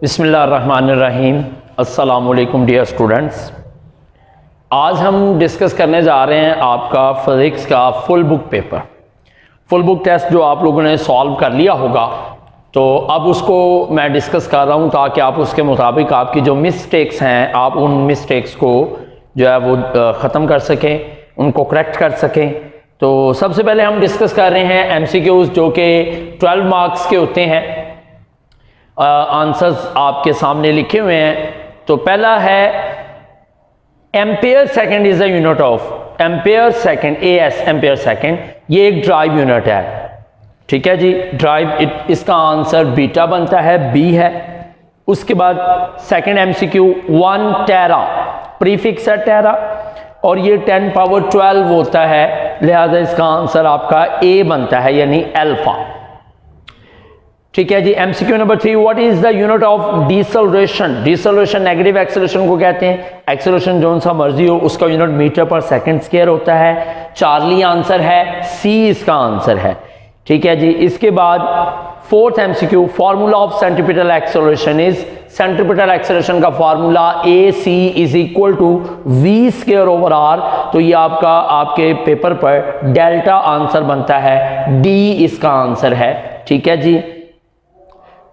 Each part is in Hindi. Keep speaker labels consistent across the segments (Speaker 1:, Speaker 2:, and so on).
Speaker 1: बिस्मिल्लाहिर्रहमानिर्रहीम। अस्सलामुअलैकुम डियर स्टूडेंट्स। आज हम डिस्कस करने जा रहे हैं आपका फिज़िक्स का full book paper, full book test जो आप लोगों ने सॉल्व कर लिया होगा। तो अब उसको मैं डिस्कस कर रहा हूँ ताकि आप उसके मुताबिक आपकी जो मिस्टेक्स हैं आप उन मिस्टेक्स को जो है वो ख़त्म कर सकें, उनको करेक्ट कर सकें। तो सबसे पहले हम डिस्कस कर रहे हैं MCQs जो कि 12 मार्क्स के होते हैं। आंसर्स आपके सामने लिखे हुए हैं। तो पहला है ampere second is the unit of ampere second, AS ampere second, ये एक ड्राइव यूनिट है। ठीक है जी, ड्राइव, इसका आंसर बीटा बनता है, B है। उसके बाद सेकंड MCQ 1 टेरा, प्रीफिक्स है टेरा और ये 10 पावर 12 होता है, लिहाजा इसका आंसर आपका A बनता है यानी अल्फा। ठीक है जी। MCQ number 3, what is the unit of deceleration. Deceleration negative acceleration को कहते हैं। एक्सेलरेशन जो सा मर्जी हो उसका unit metre per second square होता है। चार्ली आंसर है, C इसका आंसर है। ठीक है जी। इसके बाद fourth MCQ, formula of centripetal acceleration is, centripetal acceleration का formula AC is equal to V square over R। तो ये आपके पेपर पर डेल्टा आंसर बनता है, D इसका आंसर है। ठीक है जी।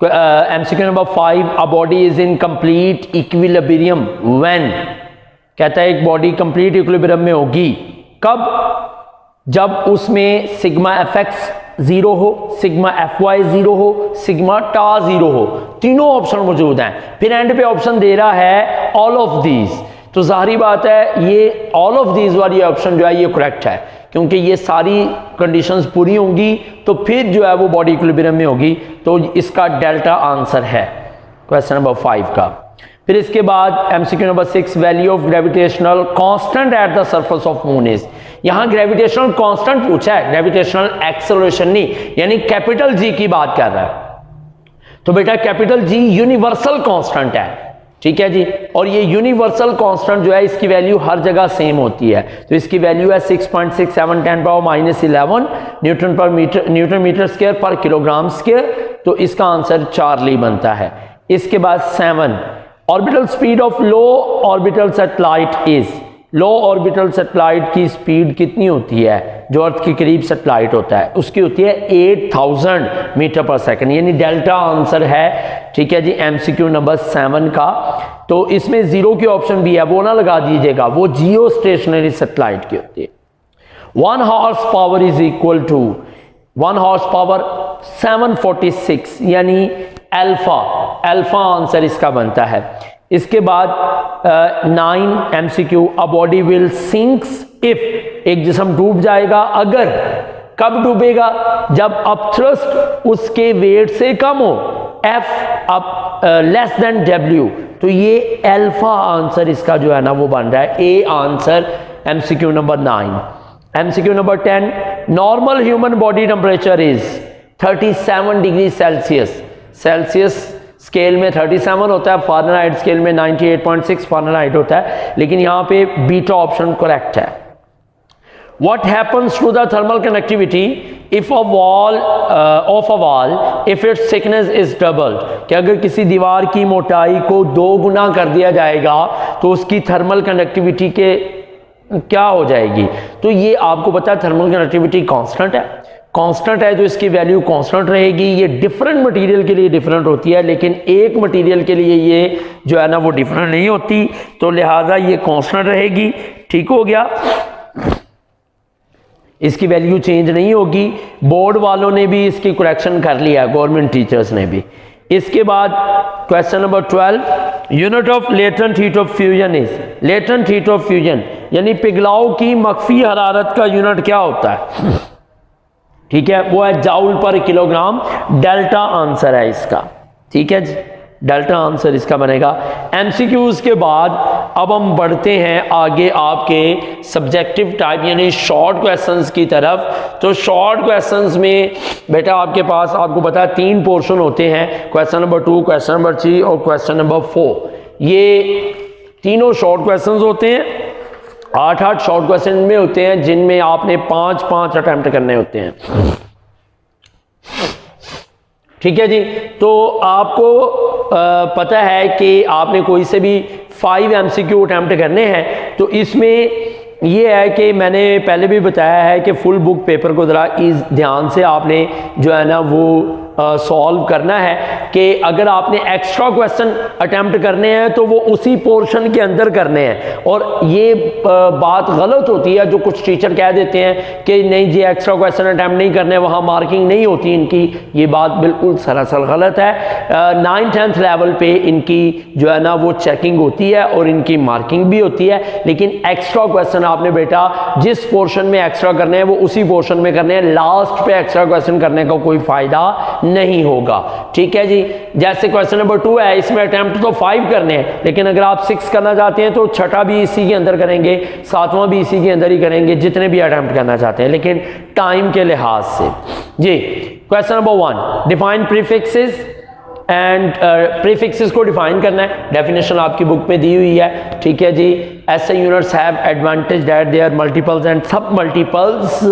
Speaker 1: MCQ number 5, a body is in complete equilibrium when, कहता है एक बॉडी कंप्लीट इक्विलिब्रियम में होगी कब? जब उसमें सिग्मा fx 0 हो, सिग्मा fy 0 हो, सिग्मा टा 0 हो। तीनों ऑप्शन मौजूद हैं। फिर एंड पे ऑप्शन दे रहा है ऑल ऑफ दीज। तो जाहिर बात है ये ऑल ऑफ दीज वाली ऑप्शन जो है ये करेक्ट है, क्योंकि ये सारी कंडीशंस पूरी होंगी तो फिर जो है वो बॉडी इक्विलिब्रियम में होगी। तो इसका डेल्टा आंसर है क्वेश्चन नंबर 5 का। फिर इसके बाद MCQ number 6, value of gravitational constant at the surface of moon is. यहां ग्रेविटेशनल कांस्टेंट पूछा है, ग्रेविटेशनल एक्सेलरेशन नहीं, यानी कैपिटल G की बात कर रहा है। तो बेटा कैपिटल G यूनिवर्सल कांस्टेंट है। ठीक है जी। और ये यूनिवर्सल कांस्टेंट जो है इसकी वैल्यू हर जगह सेम होती है। तो इसकी वैल्यू है 6.67 10 पावर -11 न्यूटन मीटर स्क्वायर पर किलोग्राम स्क्वायर। तो इसका आंसर चार्ली बनता है। इसके बाद 7, orbital speed of low orbital satellite is. Low orbital satellite की स्पीड कितनी होती है? जो अर्थ के करीब सैटेलाइट होता है उसकी होती है 8000 मीटर पर सेकंड, यानी डेल्टा आंसर है। ठीक है जी। MCQ नंबर 7 का। तो इसमें 0 की ऑप्शन भी है, वो ना लगा दीजिएगा, वो जियो स्टेशनरी सैटेलाइट की होती है। 1 horsepower is equal to 1 horsepower 746, यानी अल्फा आंसर इसका बनता है। इसके बाद 9 MCQ, a body will sinks if, एक जिस्म डूब जाएगा अगर, कब डूबेगा? जब अपथ्रस्ट उसके वेट से कम हो, F up less than W। तो ये अल्फा आंसर इसका जो है ना वो बन रहा है, A answer MCQ number 9। MCQ number 10, normal human body temperature is 37 degree Celsius. Celsius scale में 37 होता है, फारेनहाइट स्केल में 98.6 फारेनहाइट होता है, लेकिन यहाँ पे बीटा ऑप्शन करेक्ट है। What happens to the thermal conductivity if a wall of a wall if its thickness is doubled? कि अगर किसी दीवार की मोटाई को 2 गुना कर दिया जाएगा तो उसकी थर्मल कंडक्टिविटी के क्या हो जाएगी? तो ये आपको पता है थर्मल कंडक्टिविटी कांस्टेंट है। कांस्टेंट है तो इसकी वैल्यू कांस्टेंट रहेगी। ये डिफरेंट मटेरियल के लिए डिफरेंट होती है, लेकिन एक मटेरियल के लिए ये जो है ना वो डिफरेंट नहीं होती, तो लिहाजा ये कांस्टेंट रहेगी। ठीक हो गया, इसकी वैल्यू चेंज नहीं होगी। बोर्ड वालों ने भी इसकी करेक्शन कर लिया, गवर्नमेंट टीचर्स ने भी। इसके बाद question number 12, unit of latent heat of fusion is. Latent heat of fusion यानी पिघलाव की मख्फी हरारत का यूनिट क्या होता है? ठीक है, वो है जाउल पर किलोग्राम। डेल्टा आंसर है इसका। ठीक है जी, डेल्टा आंसर इसका बनेगा। MCQs के बाद अब हम बढ़ते हैं आगे आपके सब्जेक्टिव टाइप यानी शॉर्ट क्वेश्चंस की तरफ। तो शॉर्ट क्वेश्चंस में बेटा आपके पास, आपको पता है 3 पोर्शन होते हैं, क्वेश्चन नंबर 2, क्वेश्चन नंबर 3 और क्वेश्चन नंबर 4। ये तीनों शॉर्ट क्वेश्चंस होते हैं। 8 शॉर्ट क्वेश्चन में होते हैं जिनमें आपने 5 अटेम्प्ट करने होते हैं। ठीक है जी। तो आपको पता है कि आपने कोई से भी 5 MCQ अटैम्प्ट करने हैं, तो इसमें ये है कि मैंने पहले भी बताया है कि फुल बुक पेपर को ज़रा इस ध्यान से आपने जो है ना वो सॉल्व करना है कि अगर आपने एक्स्ट्रा क्वेश्चन अटैम्प्ट करने हैं तो वो उसी पोर्शन के अंदर करने हैं। और ये बात गलत होती है, जो कुछ टीचर कह देते हैं कि नहीं जी एक्स्ट्रा क्वेश्चन अटैम्प्ट नहीं करने, वहाँ मार्किंग नहीं होती इनकी। ये बात बिल्कुल सरासर गलत है। 9th-10th लेवल पे इनकी जो है ना वो चेकिंग होती है और इनकी मार्किंग भी होती है, लेकिन एक्स्ट्रा क्वेश्चन आपने बेटा जिस पोर्शन में एक्स्ट्रा करने हैं वो उसी पोर्शन में करने हैं। लास्ट पे एक्स्ट्रा क्वेश्चन करने का कोई फायदा नहीं होगा। ठीक है जी। जैसे क्वेश्चन नंबर 2 है, इसमें अटेम्प्ट तो 5 करने हैं, लेकिन अगर आप 6 करना चाहते हैं तो छठा भी इसी के अंदर करेंगे, 7वां भी इसी के अंदर ही करेंगे, जितने भी अटेम्प्ट करना चाहते हैं, लेकिन टाइम के लिहाज से। जी, question number 1, define prefixes and prefixes को डिफाइन करना है। डेफिनेशन आपकी बुक में दी हुई है। ठीक है जी। ऐसे units have advantage that their multiples and submultiples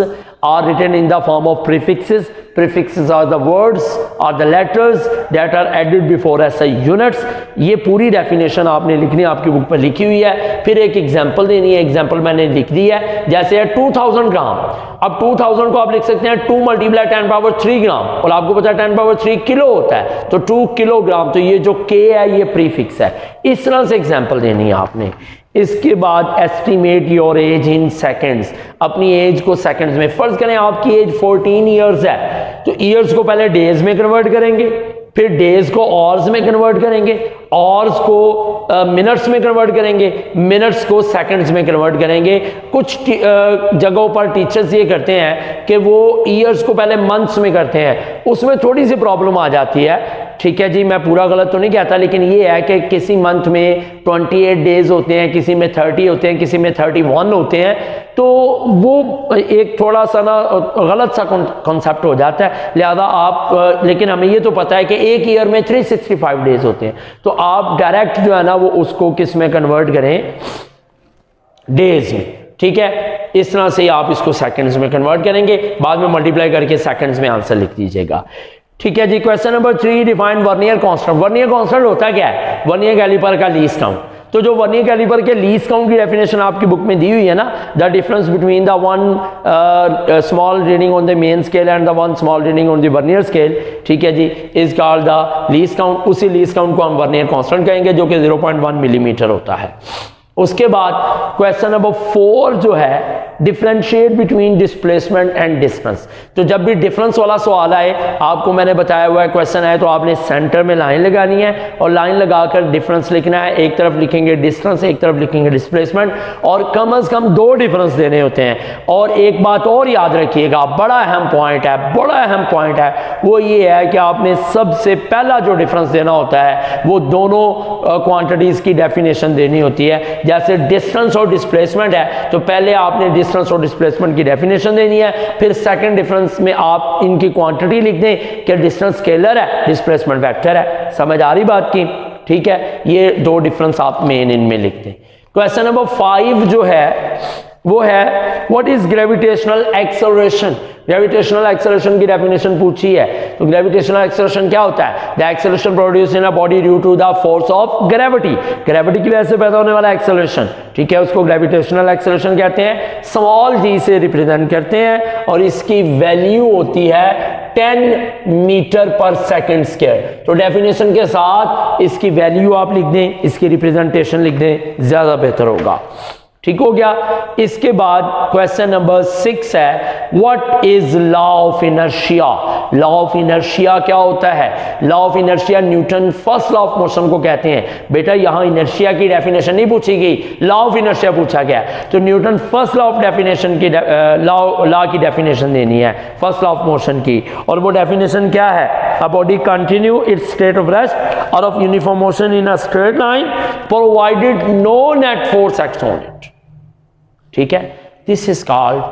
Speaker 1: are written in the form of prefixes. Prefixes are the words or the letters that are added before SI units. ये पूरी डेफिनेशन आपने लिखनी है, आपकी बुक पर लिखी हुई है। फिर एक एग्जांपल देनी है, एग्जांपल मैंने लिख दी है। जैसे है 2000 ग्राम। अब 2000 को आप लिख सकते हैं 2 × 10³ ग्राम, और आपको पता है 10³ किलो होता है, तो 2 किलोग्राम। तो ये जो K है ये प्रीफिक्स है। इस तरह से एग्जाम्पल देनी है आपने। इसके बाद estimate your age in seconds, अपनी एज को सेकेंड्स में। फर्ज करें आपकी एज 14 ईयर्स है, तो ईयर्स को पहले डेज में कन्वर्ट करेंगे, फिर डेज को आवर्स में कन्वर्ट करेंगे, आवर्स को मिनट्स में कन्वर्ट करेंगे, मिनट्स को सेकंड्स में कन्वर्ट करेंगे। कुछ जगहों पर टीचर्स ये करते हैं कि वो ईयर्स को पहले मंथ्स में करते हैं, उसमें थोड़ी सी प्रॉब्लम आ जाती है। ठीक है जी, मैं पूरा गलत तो नहीं कहता, लेकिन ये है कि किसी मंथ में 28 डेज होते हैं, किसी में 30 होते हैं, किसी में 31 होते हैं, तो वो एक थोड़ा सा ना गलत सा कॉन्सेप्ट हो जाता है। लिहाजा आप लेकिन हमें ये तो पता है कि एक ईयर में 365 डेज होते हैं, तो आप डायरेक्ट जो है ना वो उसको किस में कन्वर्ट करें, डेज में। ठीक है, इस तरह से आप इसको सेकंड्स में कन्वर्ट करेंगे, बाद में मल्टीप्लाई करके सेकंड्स में आंसर लिख दीजिएगा। ठीक है जी। Question number 3, define vernier constant. Vernier constant होता क्या है? वर्नियर कैलिपर का लीस्ट काउंट। तो जो वर्नियर कैलिपर के लीस्ट काउंट की डेफिनेशन आपकी बुक में दी हुई है ना, the difference between the one small reading on the main scale and the one small reading on the vernier scale, ठीक है जी, is called the least count. उसी लीस्ट काउंट को हम वर्नियर कांस्टेंट कहेंगे, जो कि 0.1 मिलीमीटर होता है। उसके बाद क्वेश्चन नंबर 4 जो है, differentiate between displacement and distance. तो जब भी डिफरेंस वाला सवाल आए, आपको मैंने बताया हुआ है क्वेश्चन है, तो आपने सेंटर में लाइन लगानी है और लाइन लगाकर डिफरेंस लिखना है। एक तरफ लिखेंगे डिस्टेंस, एक तरफ लिखेंगे डिस्प्लेसमेंट, और कम से कम 2 डिफरेंस देने होते हैं। और एक बात और याद रखिएगा, बड़ा अहम पॉइंट है, बड़ा अहम पॉइंट है, वो ये है कि आपने सबसे पहला जो डिफरेंस देना होता है वो दोनों क्वांटिटीज की डेफिनेशन देनी होती है। जैसे डिस्टेंस और डिस्प्लेसमेंट है, तो पहले आपने डिस्टेंस और डिस्प्लेसमेंट की डेफिनेशन देनी है, फिर सेकंड डिफरेंस में आप इनकी क्वांटिटी लिख दें कि डिस्टेंस स्केलर है, डिस्प्लेसमेंट वेक्टर है। समझ आ रही बात की? ठीक है, ये 2 डिफरेंस आप मेन इनमें लिख दें। क्वेश्चन नंबर 5 जो है वो है, what is gravitational acceleration. Gravitational acceleration की डेफिनेशन पूछी है, तो ग्रेविटेशनल एक्सेलरेशन क्या होता है? The acceleration produce in a body due to the force of gravity. Gravity की वजह से पैदा होने वाला एक्सेलरेशन, ठीक है, उसको ग्रेविटेशनल एक्सेलरेशन कहते हैं। स्मॉल जी से रिप्रेजेंट करते हैं, और इसकी वैल्यू होती है 10 मीटर पर सेकेंड स्क्वायर। तो डेफिनेशन के साथ इसकी वैल्यू आप लिख दें, इसकी रिप्रेजेंटेशन लिख दें, ज्यादा बेहतर होगा। ठीक हो गया। इसके बाद क्वेश्चन नंबर 6 है, what is law of inertia. Law of inertia क्या होता है? Law of inertia Newton first law of motion को कहते हैं। बेटा यहां इनर्शिया की डेफिनेशन नहीं पूछी गई, लॉ ऑफ इनर्शिया पूछा गया, तो Newton first law of definition की लॉ की डेफिनेशन देनी है, फर्स्ट लॉ ऑफ मोशन की। और वो डेफिनेशन क्या है? A body continue its state of rest or of uniform motion in a straight line provided no net force acts on it. ठीक है, this is called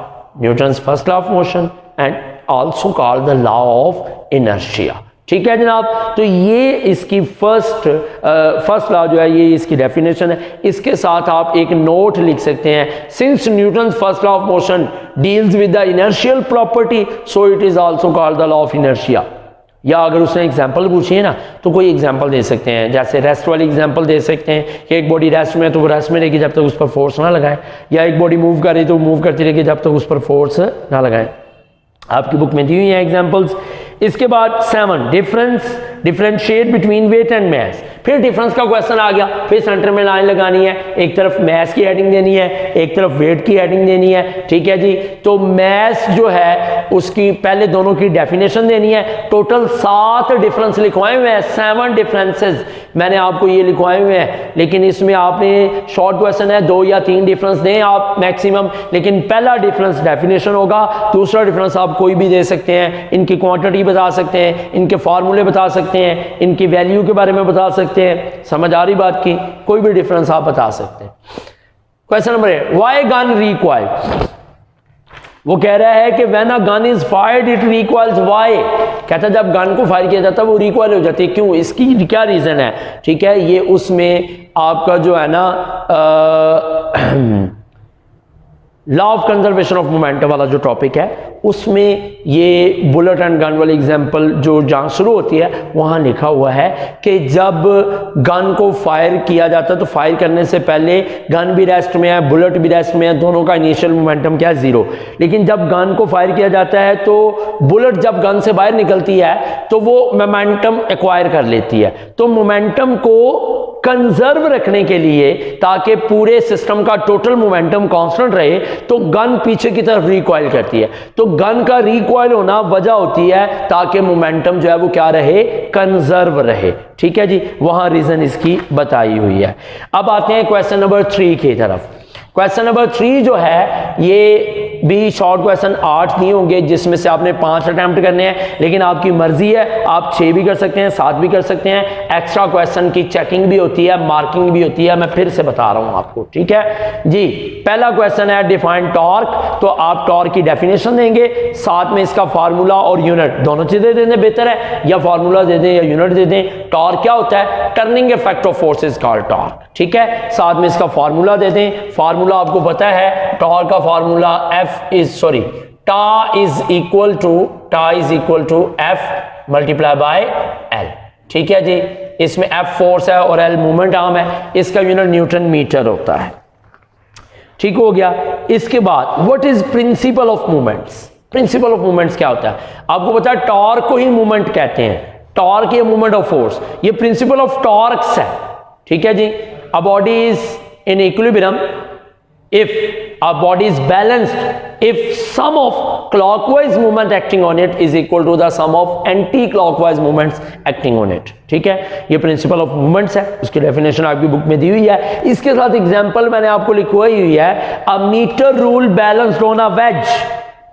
Speaker 1: Newton's first law of motion and also called the law of inertia. ठीक है जनाब, तो ये इसकी फर्स्ट लॉ जो है, ये इसकी डेफिनेशन है। इसके साथ आप एक नोट लिख सकते हैं, since Newton's first law of motion deals with the inertial property, so it is also called the law of inertia. या अगर उसने एग्जाम्पल पूछी है ना तो कोई एग्जाम्पल दे सकते हैं, जैसे रेस्ट वाली एग्जाम्पल दे सकते हैं कि एक बॉडी रेस्ट में है तो वो रेस्ट में रहेगी जब तक उस पर फोर्स ना लगाए, या एक बॉडी मूव कर रही तो मूव करती रहेगी जब तक उस पर फोर्स ना लगाए। आपकी बुक में दी हुई हैं एग्जाम्पल्स। इसके बाद 7 differentiate between weight and mass. फिर डिफरेंस का क्वेश्चन आ गया, फिर सेंटर में लाइन लगानी है, एक तरफ मैस की हेडिंग देनी है, एक तरफ वेट की हेडिंग देनी है, ठीक है जी। तो मैस जो है उसकी पहले दोनों की डेफिनेशन देनी है। टोटल 7 डिफरेंस लिखवाए हुए हैं, 7 डिफरेंसेस मैंने आपको ये लिखवाए हुए हैं, लेकिन इसमें आपने शॉर्ट क्वेश्चन है 2 या 3 डिफरेंस दें आप मैक्सिमम, लेकिन पहला डिफरेंस डेफिनेशन होगा, दूसरा डिफरेंस आप कोई भी दे सकते हैं, इनकी क्वांटिटी बता सकते हैं, इनके फार्मूले बता सकते हैं, इनकी वैल्यू के बारे में बता सकते हैं। समझ आ रही बात की? कोई भी डिफरेंस आप बता सकते हैं। Question number 8, why gun recoil. वो कह रहा है कि when a gun is fired it recoils, why, कहता है जब गन को फायर किया जाता है वो रिकॉइल हो जाती है, क्यों, इसकी क्या रीजन है, ठीक है। ये उसमें आपका जो है ना law of conservation of momentum वाला जो टॉपिक है उसमें ये बुलेट एंड गन वाली एग्जांपल जो जहाँ शुरू होती है वहाँ लिखा हुआ है कि जब गन को फायर किया जाता है तो फायर करने से पहले गन भी रेस्ट में है, बुलेट भी रेस्ट में है, दोनों का इनिशियल मोमेंटम क्या है, 0। लेकिन जब गन को फायर किया जाता है तो बुलेट जब गन से बाहर निकलती है तो वो मोमेंटम एक्वायर कर लेती है। तो मोमेंटम को कंजर्व रखने के लिए, ताकि पूरे सिस्टम का टोटल मोमेंटम कांस्टेंट रहे, तो गन पीछे की तरफ रिकॉइल करती है। तो गन का रिकॉइल होना वजह होती है ताकि मोमेंटम जो है वो क्या रहे, कंजर्व रहे, ठीक है जी। वहां रीजन इसकी बताई हुई है। अब आते हैं क्वेश्चन नंबर 3 की तरफ। क्वेश्चन नंबर 3 जो है ये भी शॉर्ट क्वेश्चन 8 नहीं होंगे जिसमें से आपने 5 अटेम्प्ट करने हैं, लेकिन आपकी मर्जी है, आप 6 भी कर सकते हैं, 7 भी कर सकते हैं। एक्स्ट्रा क्वेश्चन की चेकिंग भी होती है, मार्किंग भी होती है, मैं फिर से बता रहा हूं आपको, ठीक है जी। पहला क्वेश्चन है डिफाइन टॉर्क, तो आप टॉर्क की डेफिनेशन देंगे, साथ में इसका फार्मूला और यूनिट, दोनों चीजें दे दें बेहतर है, या फार्मूला दे दें या यूनिट दे दें। टॉर्क क्या होता है, turning effect of force is called torque, ठीक है। साथ में इसका फार्मूला दे दें। फार्मूला आपको पता है, टॉर्क का formula tau is equal to F multiply by L, ठीक है जी। इसमें F फोर्स है और L मूवमेंट आर्म है, इसका यूनिट न्यूटन मीटर होता है, ठीक हो गया। इसके बाद what is principle of movements. Principle of movements क्या होता है, आपको पता है टॉर्क को ही मूवमेंट कहते हैं, टॉर्क ये मूवमेंट ऑफ फोर्स, ये प्रिंसिपल ऑफ टॉर्क्स है, ठीक है जी। A body is in equilibrium if a body is balanced if sum of clockwise movement acting on it is equal to the sum of anti-clockwise movements acting on it, ठीक है। ये प्रिंसिपल ऑफ मूवमेंट्स है, उसकी डेफिनेशन आपकी बुक में दी हुई है। इसके साथ एग्जांपल मैंने आपको लिखवाई हुई है, a metre rule balanced on a wedge,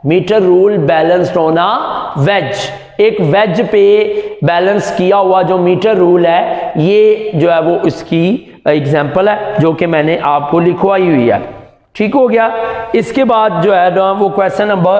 Speaker 1: metre rule balanced on a wedge, एक वेज पे बैलेंस किया हुआ जो मीटर रूल है, ये जो है वो इसकी एग्जांपल है जो कि मैंने आपको लिखवाई हुई है, ठीक हो गया। इसके बाद जो है ना वो क्वेश्चन नंबर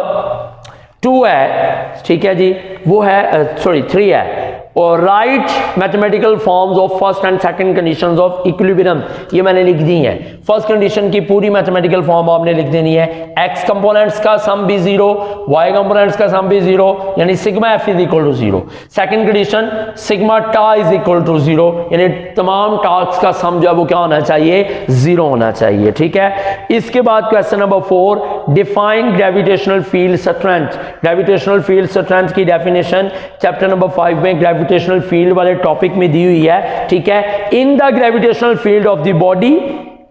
Speaker 1: 2 है, ठीक है जी, वो है 3 है, और right mathematical forms of first and second conditions of equilibrium, ये मैंने लिख दी है। फर्स्ट कंडीशन की पूरी मैथमेटिकल फॉर्म आपने लिख देनी है, एक्स कंपोनेंट्स का सम भी 0, वाई कंपोनेंट्स का सम भी 0, यानी sigma F is equal to 0। Second condition sigma tau is equal to 0, यानी तमाम टास्क का सम जो है वो क्या होना चाहिए, 0 होना चाहिए, ठीक है। इसके बाद question number 4, define gravitational field strength. Gravitational field strength की डेफिनेशन चैप्टर नंबर 5 में ग्रेविटेशनल फील्ड वाले टॉपिक में दी हुई है, ठीक है। In the gravitational field of the body,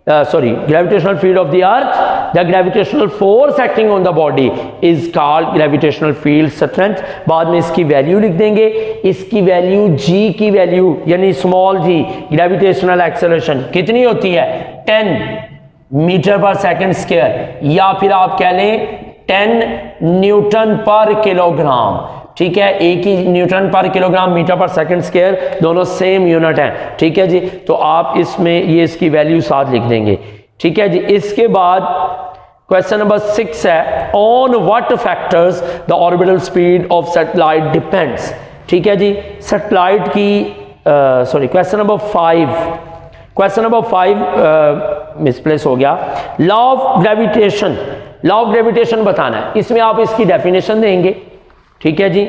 Speaker 1: gravitational field of the earth, the gravitational force acting on the body is called gravitational field strength। बाद में इसकी वैल्यू लिख देंगे, इसकी वैल्यू g की वैल्यू यानी स्मॉल g ग्रेविटेशनल एक्सेलरेशन कितनी होती है, 10 मीटर पर सेकंड स्क्वायर, या फिर आप कह लें 10 न्यूटन पर किलोग्राम, ठीक है। एक ही न्यूटन पर kilogram metre per second square, दोनों सेम यूनिट हैं, ठीक है जी। तो आप इसमें ये इसकी वैल्यू साथ लिख देंगे, ठीक है जी। इसके बाद क्वेश्चन नंबर 6 है, on what factors the orbital speed of satellite depends, ठीक है जी। सैटेलाइट की क्वेश्चन नंबर 5 मिसप्लेस हो गया। Law of gravitation, law of gravitation बताना है, इसमें आप इसकी डेफिनेशन देंगे, ठीक है जी।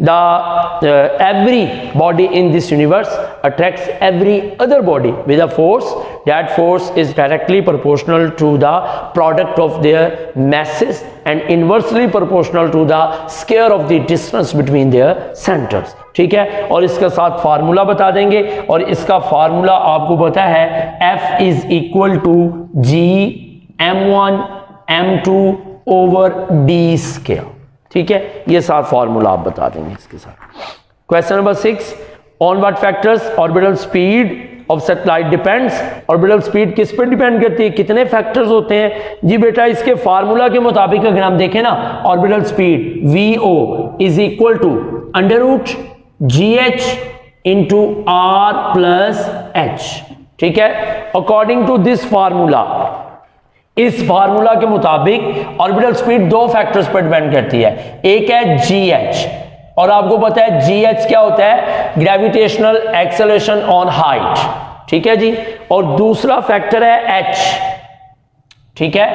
Speaker 1: every body in this universe attracts every other body with a force. That force is directly proportional to the product of their masses and inversely proportional to the square of the distance between their centers. ठीक है, और इसका साथ फार्मूला बता देंगे, और इसका फार्मूला आपको पता है F is equal to G m1 m2 over d square. ठीक है, ये साथ फार्मूला आप बता देंगे इसके साथ. Question number 6, on what factors orbital speed of satellite depends. Orbital speed किस पर डिपेंड करती है, कितने फैक्टर्स होते हैं जी बेटा. इसके फार्मूला के मुताबिक अगर हम देखें ना, orbital speed VO is equal to under root GH into R plus H. ठीक है, अकॉर्डिंग टू दिस फार्मूला, इस फार्मूला के मुताबिक ऑर्बिटल स्पीड दो फैक्टर्स पर डिपेंड करती है. एक है GH, और आपको पता है GH क्या होता है, ग्रेविटेशनल एक्सेलरेशन ऑन हाइट. ठीक है जी, और दूसरा फैक्टर है H. ठीक है,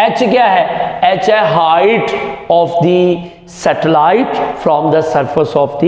Speaker 1: H क्या है, H है height of the satellite from the surface of the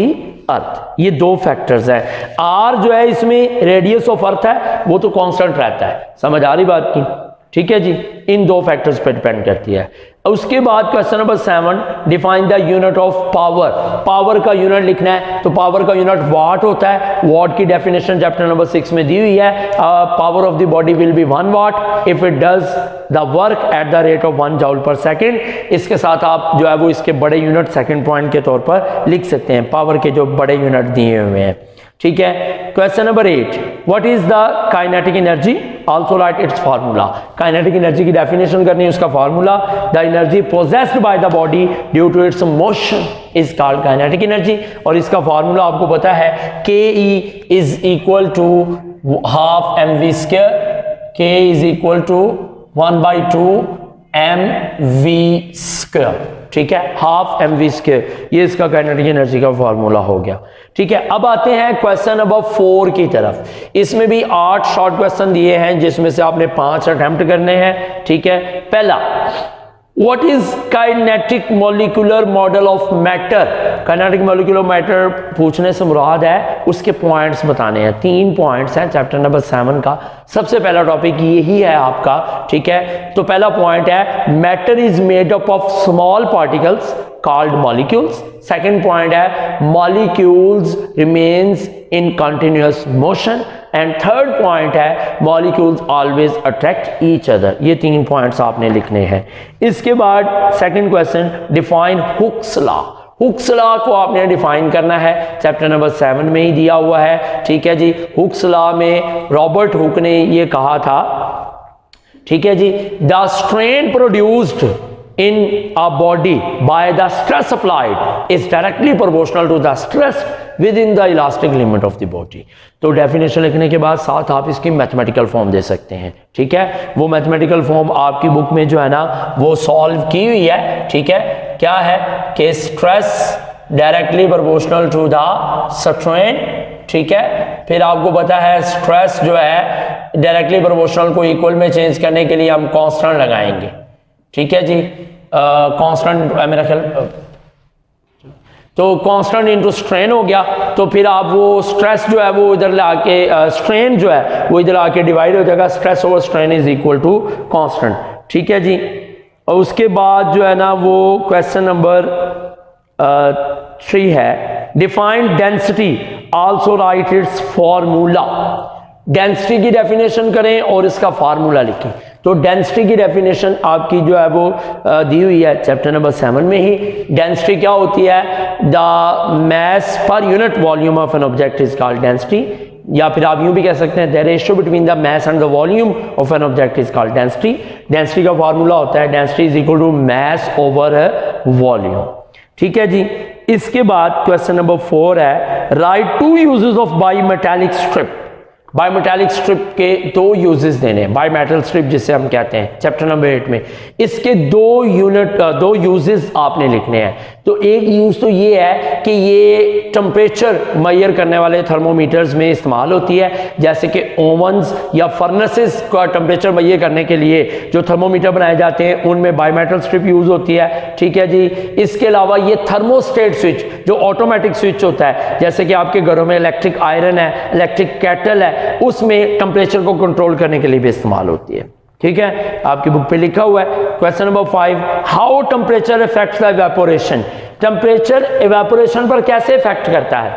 Speaker 1: earth. ये दो फैक्टर्स हैं. R जो है इसमें रेडियस ऑफ अर्थ है, वो तो कांस्टेंट रहता है. समझ आ रही बात की. ठीक है जी, इन दो फैक्टर्स पर डिपेंड करती है. उसके बाद question number 7, define the unit of power. Power का यूनिट लिखना है, तो पावर का यूनिट वाट होता है. वाट की डेफिनेशन चैप्टर नंबर 6 में दी हुई है. Power of the body will be 1 what if it does the work at the rate of 1 joule पर सेकेंड. इसके साथ आप जो है वो इसके बड़े यूनिट सेकेंड पॉइंट के तौर पर लिख सकते हैं, पावर के जो बड़े यूनिट दिए हुए हैं. ठीक है, question number 8, what is the kinetic energy, also write its formula. Kinetic energy की डेफिनेशन करनी है, उसका formula, the energy possessed by the body due to its motion is called kinetic energy. और इसका फार्मूला आपको पता है, KE is equal to half mv square. K is equal to 1/2 mv square. ठीक है, हाफ mv स्क्वायर, ये इसका काइनेटिक एनर्जी का फार्मूला हो गया. ठीक है, अब आते हैं क्वेश्चन नंबर 4 की तरफ. इसमें भी 8 शॉर्ट क्वेश्चन दिए हैं, जिसमें से आपने 5 अटेम्प्ट करने हैं. ठीक है, पहला, what is kinetic molecular model of matter. Kinetic molecular matter पूछने से मुराद है उसके पॉइंट्स बताने हैं. 3 पॉइंट्स हैं चैप्टर नंबर 7 का. सबसे पहला टॉपिक यही है आपका. ठीक है, तो पहला पॉइंट है, matter is made up of small particles called molecules. Second point है, molecules remains in continuous motion. And third point है, molecules always attract each other. ये 3 पॉइंट्स आपने लिखने हैं. इसके बाद second question, define Hooke's law. Hooke's law को आपने डिफाइन करना है, चैप्टर नंबर 7 में ही दिया हुआ है. ठीक है जी, हुक्स लॉ में रॉबर्ट हुक ने ये कहा था. ठीक है जी, the strain produced in a body by the stress applied is directly proportional to the stress within the elastic limit of the body. तो डेफिनेशन लिखने के बाद साथ आप इसकी मैथमेटिकल फॉर्म दे सकते हैं. ठीक है, वो मैथमेटिकल फॉर्म आपकी बुक में जो है ना वो सॉल्व की हुई है. ठीक है, क्या है कि stress directly proportional to the strain. ठीक है, फिर आपको पता है स्ट्रेस जो है डायरेक्टली प्रोपोर्शनल को इक्वल में चेंज करने के लिए हम कांस्टेंट लगाएंगे. ठीक है जी, कांस्टेंट मेरा ख्याल, तो कांस्टेंट इनटू स्ट्रेन हो गया. तो फिर आप वो स्ट्रेस जो है वो इधर लाके स्ट्रेन जो है वो इधर आके डिवाइड हो जाएगा. Stress over strain is equal to constant. ठीक है जी, और उसके बाद जो है ना वो क्वेश्चन नंबर 3 है, define density, also write it's formula. Density की डेफिनेशन करें और इसका फार्मूला लिखें. तो डेंसिटी की डेफिनेशन आपकी जो है वो दी हुई है चैप्टर नंबर 7 में ही. डेंसिटी क्या होती है, the mass per unit volume of an object is called density. या फिर आप यूं भी कह सकते हैं, the ratio between the mass and the volume of an object is called density. Density का फार्मूला होता है, density is equal to mass over volume. ठीक है जी, इसके बाद क्वेश्चन नंबर 4 है, write 2 uses of bimetallic strip. Bimetallic strip के 2 यूजेस देने हैं. बायोमेटल स्ट्रिप जिसे हम कहते हैं, चैप्टर नंबर 8 में इसके 2 यूजेस आपने लिखने हैं. तो एक यूज़ तो ये है कि ये टेम्परेचर मेजर करने वाले थर्मोमीटर्स में इस्तेमाल होती है, जैसे कि ओवन्स या फर्नेसेस का टेम्परेचर मेजर करने के लिए जो थर्मोमीटर बनाए जाते हैं उनमें बायोमेटल स्ट्रिप यूज़ होती है, ठीक है जी। इसके अलावा ये थर्मोस्टेट स्विच जो ऑटोमेटिक स्विच होता है, जैसे कि आपके घरों में इलेक्ट्रिक आयरन है, इलेक्ट्रिक केटल है, उसमें टेम्परेचर को कंट्रोल करने के लिए भी इस्तेमाल होती है, ठीक है। आपकी बुक पे लिखा हुआ है। Question number 5, how temperature effects the evaporation. Temperature evaporation पर कैसे इफेक्ट करता है,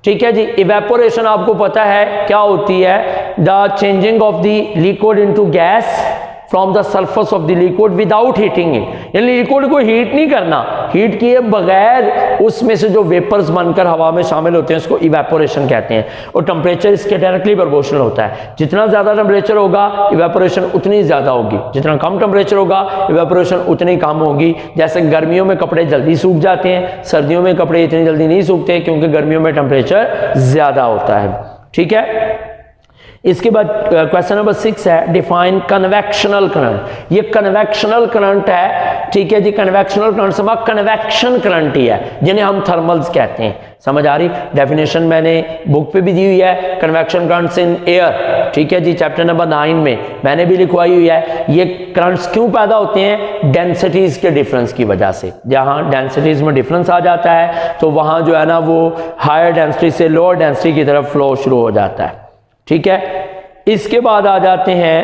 Speaker 1: ठीक है जी। इवेपोरेशन आपको पता है क्या होती है, the changing of the liquid into gas from the surface of the liquid without heating it, यानी लिक्विड को हीट नहीं करना, हीट किए बगैर उसमें से जो वेपर्स बनकर हवा में शामिल होते हैं उसको इवेपोरेशन कहते हैं। और टेम्परेचर इसके डायरेक्टली प्रोपोर्शनल होता है, जितना ज़्यादा टेम्परेचर होगा इवेपोरेशन उतनी ज़्यादा होगी, जितना कम टेम्परेचर होगा इवेपोरेशन उतनी कम होगी। जैसे गर्मियों में कपड़े जल्दी सूख जाते हैं, सर्दियों में कपड़े इतनी जल्दी नहीं सूखते क्योंकि गर्मियों में टेम्परेचर ज़्यादा होता है, ठीक है। इसके बाद क्वेश्चन नंबर 6 है, डिफाइन कन्वेक्शनल करंट। ये कन्वेक्शनल करंट है, ठीक है जी। कन्वेक्शनल करंट से कन्वेक्शन करंट ही है, जिन्हें हम थर्मल्स कहते हैं। समझ आ रही? डेफिनेशन मैंने बुक पे भी दी हुई है, कन्वेक्शन करंट्स इन एयर, ठीक है जी। चैप्टर नंबर 9 में मैंने भी लिखवाई हुई है। ये करंट्स क्यों पैदा होते हैं? डेंसिटीज के डिफरेंस की वजह से। जहां डेंसिटीज में डिफरेंस आ जाता है तो वहां जो है ना वो हायर डेंसिटी से लोअर डेंसिटी की तरफ फ्लो शुरू हो जाता है, ठीक है। इसके बाद आ जाते हैं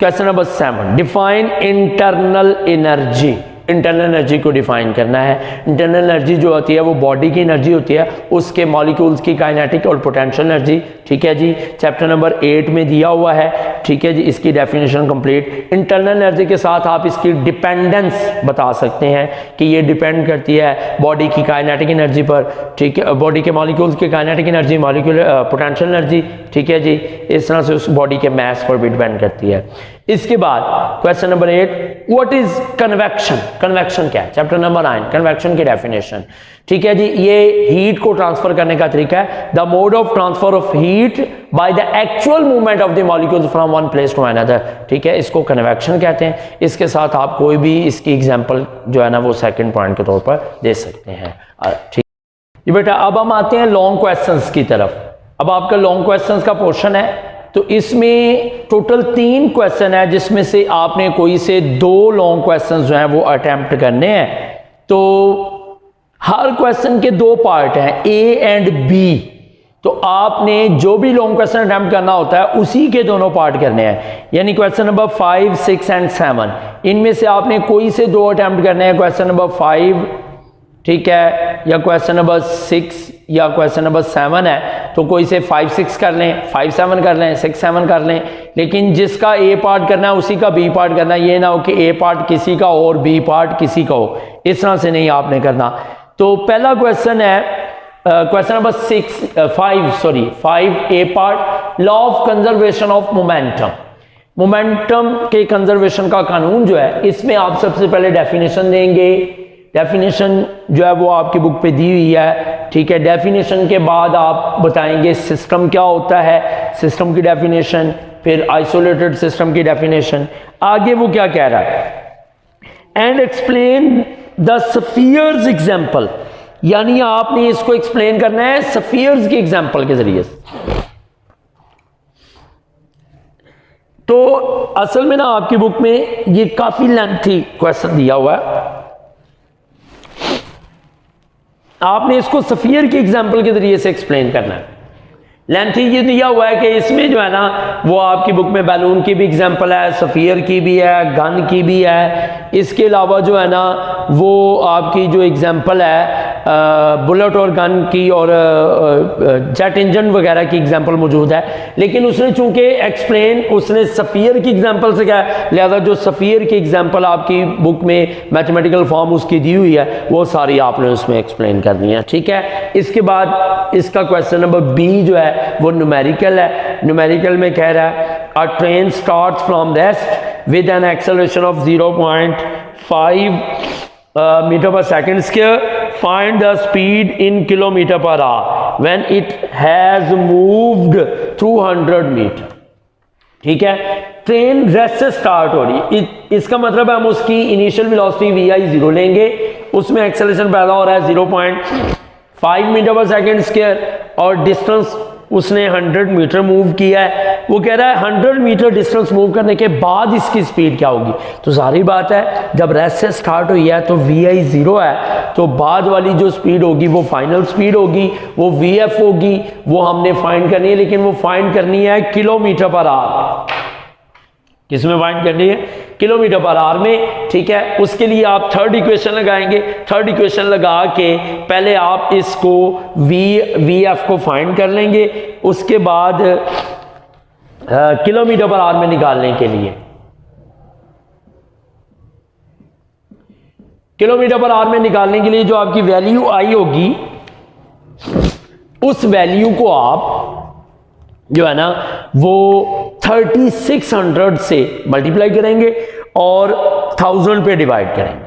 Speaker 1: question number 7, define internal energy. Internal energy को डिफाइन करना है। इंटरनल एनर्जी जो होती है वो बॉडी की एनर्जी होती है, उसके मॉलिक्यूल्स की काइनेटिक और पोटेंशियल एनर्जी, ठीक है जी। चैप्टर नंबर 8 में दिया हुआ है, ठीक है जी। इसकी डेफिनेशन कंप्लीट। इंटरनल एनर्जी के साथ आप इसकी डिपेंडेंस बता सकते हैं कि ये डिपेंड करती है बॉडी की काइनेटिक एनर्जी पर, ठीक है। बॉडी के मॉलिक्यूल्स की kinetic energy, molecule potential energy, ठीक है जी। इस तरह से उस बॉडी के मास पर भी डिपेंड करती है। इसके बाद question number 8, what is convection. Convection क्या है? चैप्टर नंबर 9, कन्वेक्शन की डेफिनेशन, ठीक है जी। ये हीट को ट्रांसफर करने का तरीका है, the mode of transfer of heat by the actual movement of the molecules from one place to another, ठीक है। इसको कन्वेक्शन कहते हैं। इसके साथ आप कोई भी इसकी एग्जांपल जो है ना वो सेकंड पॉइंट के तौर पर दे सकते हैं, ठीक है बेटा। अब हम आते हैं लॉन्ग क्वेश्चंस की तरफ। अब आपका लॉन्ग क्वेश्चंस का पोर्शन है, तो इसमें टोटल 3 क्वेश्चन है, जिसमें से आपने कोई से 2 लॉन्ग क्वेश्चंस जो हैं वो अटेम्प्ट करने हैं। तो हर क्वेश्चन के 2 पार्ट हैं, ए एंड बी। तो आपने जो भी लॉन्ग क्वेश्चन अटेम्प्ट करना होता है उसी के दोनों पार्ट करने हैं, यानी क्वेश्चन नंबर 5, 6 एंड 7। इनमें से आपने कोई से 2 अटेम्प्ट करने हैं, क्वेश्चन नंबर 5, ठीक है, या क्वेश्चन नंबर 6 या क्वेश्चन नंबर 7 है, तो कोई से 5, 6 कर लें, 5, 7 कर लें, 6, 7 कर लें। लेकिन जिसका ए पार्ट करना है उसी का बी पार्ट करना है। ये ना हो कि ए पार्ट किसी का और बी पार्ट किसी का हो, इस तरह से नहीं आपने करना। तो पहला क्वेश्चन है question number 5 A part, law of conservation of momentum. Momentum के कंजर्वेशन का कानून जो है, इसमें आप सबसे पहले डेफिनेशन देंगे। डेफिनेशन जो है वो आपकी बुक पे दी हुई है, ठीक है। डेफिनेशन के बाद आप बताएंगे सिस्टम क्या होता है, सिस्टम की डेफिनेशन, फिर आइसोलेटेड सिस्टम की डेफिनेशन। आगे वो क्या कह रहा है, and explain the spheres example, यानी आपने इसको एक्सप्लेन करना है स्फीयर्स की एग्जांपल के जरिए। तो असल में ना आपकी बुक में ये काफी लेंथी क्वेश्चन दिया हुआ है, आपने इसको स्फीयर की एग्जांपल के जरिए से एक्सप्लेन करना है। लेंथी ये दिया हुआ है कि इसमें जो है ना वो आपकी बुक में बैलून की भी एग्जांपल है, स्फीयर की भी है, गन की भी है। इसके अलावा जो है ना वो आपकी जो एग्जांपल है बुलेट और गन की और जेट इंजन वगैरह की एग्जांपल मौजूद है। लेकिन उसने चूंकि एक्सप्लेन उसने स्फीयर की एग्जांपल से क्या है, लिहाजा जो स्फीयर की एग्जांपल आपकी बुक में मैथमेटिकल फॉर्म उसकी दी हुई है वो सारी आपने उसमें एक्सप्लेन करनी है, ठीक है। इसके बाद इसका क्वेश्चन नंबर बी जो है वो न्यूमेरिकल है। न्यूमेरिकल में कह रहा है a train starts from rest with an acceleration of 0.5 metre per second square, find the speed in kilometre per hour when it has moved through 100 metre, ठीक है। ट्रेन रेस्ट से स्टार्ट हो रही, इसका मतलब हम उसकी इनिशियल वेलोसिटी वी आई 0 लेंगे, उसमें एक्सेलरेशन पैदा हो रहा है 0.5 मीटर पर सेकेंड स्क्वायर और डिस्टेंस उसने 100 मीटर मूव किया है। वो कह रहा है 100 मीटर डिस्टेंस मूव करने के बाद इसकी स्पीड क्या होगी। तो सारी बात है जब रेस्ट से स्टार्ट हुई है तो वी आई 0 है, तो बाद वाली जो स्पीड होगी वो फाइनल स्पीड होगी, वो वी एफ होगी, वो हमने फाइंड करनी है, लेकिन वो फाइंड करनी है किलोमीटर पर आवर। किसमें फाइंड करनी है? किलोमीटर पर आवर में, ठीक है। उसके लिए आप थर्ड इक्वेशन लगाएंगे। थर्ड इक्वेशन लगा के पहले आप इसको वी एफ को फाइंड कर लेंगे, उसके बाद किलोमीटर पर आवर में निकालने के लिए किलोमीटर पर आवर में निकालने के लिए जो आपकी वैल्यू आई होगी उस वैल्यू को आप जो है ना वो 3600 से मल्टीप्लाई करेंगे और 1000 पे डिवाइड करेंगे,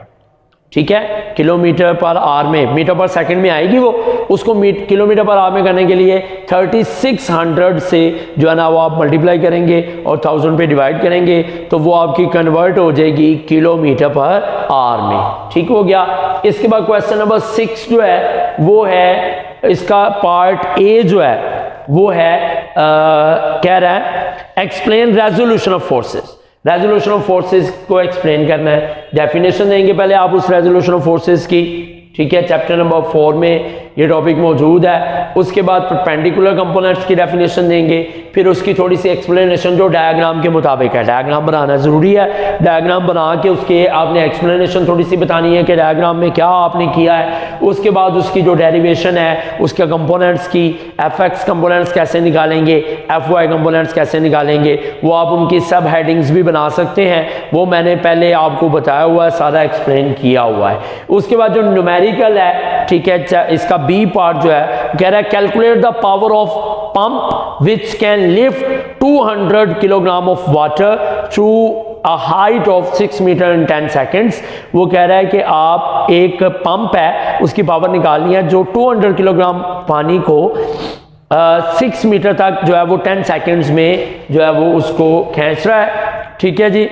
Speaker 1: ठीक है। किलोमीटर पर आवर में, मीटर पर सेकंड में आएगी वो, उसको किलोमीटर पर आवर में करने के लिए 3600 से जो है ना वो आप मल्टीप्लाई करेंगे और 1000 पे डिवाइड करेंगे, तो वो आपकी कन्वर्ट हो जाएगी किलोमीटर पर आवर में, ठीक हो गया। इसके बाद क्वेश्चन नंबर 6 जो है वो है, इसका पार्ट ए जो है वो है कह रहा है explain resolution of forces. Resolution of forces को एक्सप्लेन करना है। डेफिनेशन देंगे पहले आप उस रेजोल्यूशन ऑफ फोर्सेस की, ठीक है। चैप्टर नंबर 4 में ये टॉपिक मौजूद है। उसके बाद परपेंडिकुलर कंपोनेंट्स की डेफिनेशन देंगे, फिर उसकी थोड़ी सी एक्सप्लेनेशन जो डायग्राम के मुताबिक है। डायग्राम बनाना ज़रूरी है, डायग्राम बना के उसके आपने एक्सप्लेनेशन थोड़ी सी बतानी है कि डायग्राम में क्या आपने किया है। उसके बाद उसकी जो डेरिवेशन है उसके कंपोनेंट्स की, एफ एक्स कंपोनेंट्स कैसे निकालेंगे, एफ वाई कंपोनेंट्स कैसे निकालेंगे, वो आप उनकी सब हेडिंग्स भी बना सकते हैं, वो मैंने पहले आपको बताया हुआ है, सारा एक्सप्लेन किया हुआ है। उसके बाद जो न्यूमेरिकल है, ठीक है, इसका बी पार्ट जो है कह रहा है calculate the power of pump which can lift 200 kilogram of water through a height of 6 metre in 10 seconds. वो कह रहा है कि आप एक पंप है उसकी पावर निकालनी है जो 200 किलोग्राम पानी को 6 मीटर तक जो है वो 10 सेकेंड्स में जो है वो उसको खींच रहा है, ठीक है जी।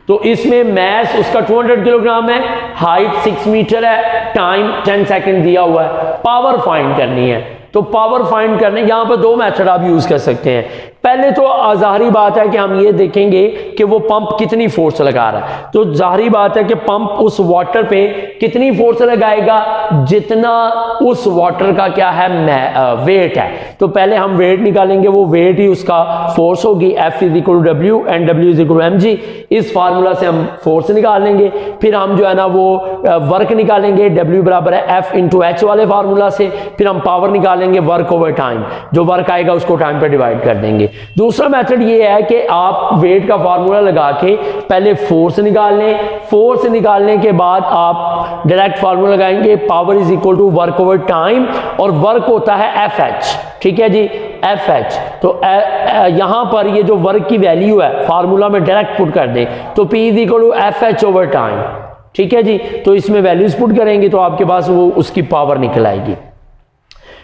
Speaker 1: तो इसमें मैस उसका 200 किलोग्राम है, हाइट 6 मीटर है, टाइम 10 सेकंड दिया हुआ है, पावर फाइंड करनी है। तो पावर फाइंड करने यहां पर दो मेथड आप यूज कर सकते हैं। पहले तो ज़ाहिरी बात है कि हम ये देखेंगे कि वो पंप कितनी फोर्स लगा रहा है। तो ज़ाहिरी बात है कि पंप उस वाटर पे कितनी फोर्स लगाएगा जितना उस वाटर का क्या है वेट है। तो पहले हम वेट निकालेंगे, वो वेट ही उसका फोर्स होगी, F = W and W = mg। इस फार्मूला से हम फोर्स निकाल लेंगे। फिर हम जो है ना वो वर्क निकालेंगे, W बराबर है F × H वाले फार्मूला से। फिर हम पावर निकालेंगे वर्क ओवर टाइम, जो वर्क आएगा उसको टाइम पे डिवाइड कर देंगे। दूसरा मेथड ये है कि आप वेट का फार्मूला लगा के पहले फोर्स निकाल लें, फोर्स निकालने के बाद आप डायरेक्ट फार्मूला लगाएंगे पावर = वर्क ओवर टाइम, और वर्क होता है FH, ठीक है जी, FH। तो यहां पर ये जो वर्क की वैल्यू है फार्मूला में डायरेक्ट पुट कर दें, तो P = FH ओवर टाइम, ठीक है जी। तो इसमें वैल्यूज पुट करेंगे तो आपके पास वो उसकी पावर निकल आएगी।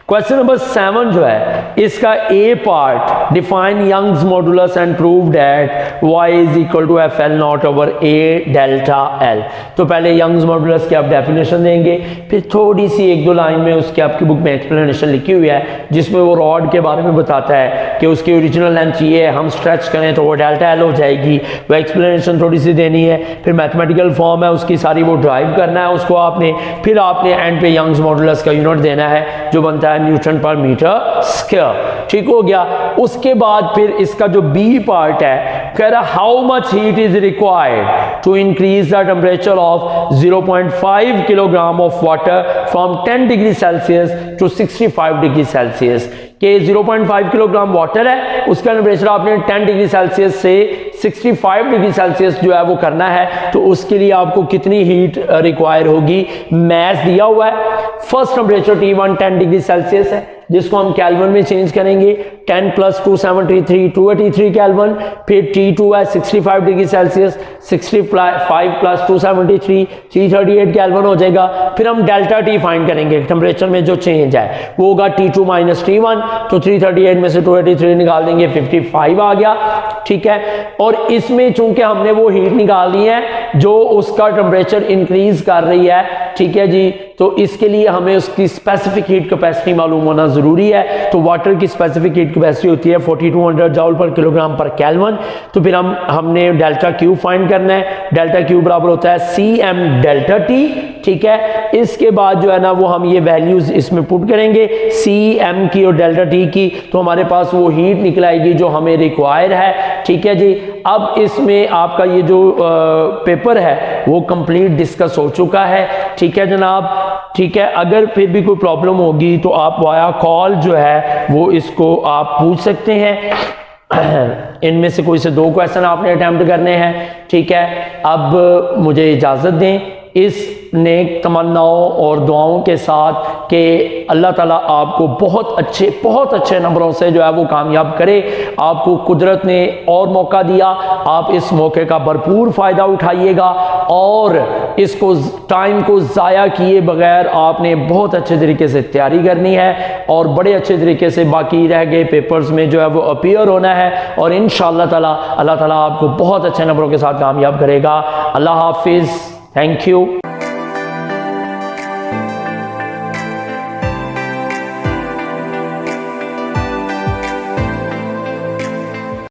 Speaker 1: क्वेश्चन नंबर 7 जो है इसका a part, define Young's modulus and prove that y = FL0/A delta L। तो पहले यंग्स मॉडुलस की आप डेफिनेशन देंगे, फिर थोड़ी सी 1-2 लाइन में उसकी आपकी बुक में एक्सप्लेनेशन लिखी हुई है जिसमें वो रॉड के बारे में बताता है कि उसकी ओरिजिनल लेंथ ये है, हम स्ट्रेच करें तो वो डेल्टा L हो जाएगी। वो एक्सप्लेनेशन थोड़ी सी देनी है, फिर मैथमेटिकल फॉर्म है उसकी सारी, वो ड्राइव करना है उसको आपने, फिर आपने एंड पे यंग्स मॉडुलस का यूनिट देना है जो बनता है न्यूटन पर मीटर स्क्वायर, ठीक हो गया। उसके बाद फिर इसका जो बी पार्ट है कह रहा how much heat is required to increase the temperature of 0.5 kilogram of water from 10 degree Celsius to 65 degree Celsius. कि 0.5 किलोग्राम वाटर है, उसका टेम्परेचर आपने 10 डिग्री सेल्सियस से 65 डिग्री सेल्सियस जो है वो करना है, तो उसके लिए आपको कितनी हीट रिक्वायर होगी। मैथ दिया हुआ है, first temperature T1 10 degree Celsius है, जिसको हम केल्विन में चेंज करेंगे। 10 + 273 283 केल्विन, फिर T2 है 65 डिग्री सेल्सियस, 65 + 273 338 केल्विन हो जाएगा। फिर हम डेल्टा T फाइंड करेंगे, टेम्परेचर में जो चेंज है वो होगा T2 - T1, तो 338 में से 283 निकाल देंगे, 55 आ गया, ठीक है। और इसमें चूंकि हमने वो हीट निकालनी है जो उसका टेम्परेचर इंक्रीज कर रही है, ठीक है जी, तो इसके लिए हमें उसकी स्पेसिफिक हीट कैपेसिटी मालूम होना जरूरी है। तो वाटर की स्पेसिफिक हीट कैपेसिटी होती है 4200 जूल पर किलोग्राम पर केल्विन। तो फिर हमने डेल्टा Q फाइंड करना है। डेल्टा Q बराबर होता है CM डेल्टा T, ठीक है। इसके बाद जो है ना वो हम ये वैल्यूज इसमें पुट करेंगे CM की और डेल्टा T की, तो हमारे पास वो हीट निकल आएगी जो हमें रिक्वायर है, ठीक है जी। अब इसमें आपका ये जो पेपर है वो कंप्लीट डिस्कस हो चुका है, ठीक है जनाब, ठीक है। अगर फिर भी कोई प्रॉब्लम होगी तो आप वाया कॉल जो है वो इसको आप पूछ सकते हैं। इनमें से कोई से 2 क्वेश्चन आपने अटेम्प्ट करने हैं, ठीक है। अब मुझे इजाज़त दें इस नेक तमन्नाओं और दुआओं के साथ कि अल्लाह ताला आपको बहुत अच्छे नंबरों से जो है वो कामयाब करे। आपको कुदरत ने और मौका दिया, आप इस मौके का भरपूर फ़ायदा उठाइएगा और इसको टाइम को ज़ाया किए बगैर आपने बहुत अच्छे तरीके से तैयारी करनी है और बड़े अच्छे तरीके से बाकी रह गए पेपर्स में जो है वो अपीयर होना है और इंशाअल्लाह ताला अल्लाह ताला आपको बहुत अच्छे नंबरों के साथ कामयाब करेगा। अल्लाह हाफिज़, थैंक यू।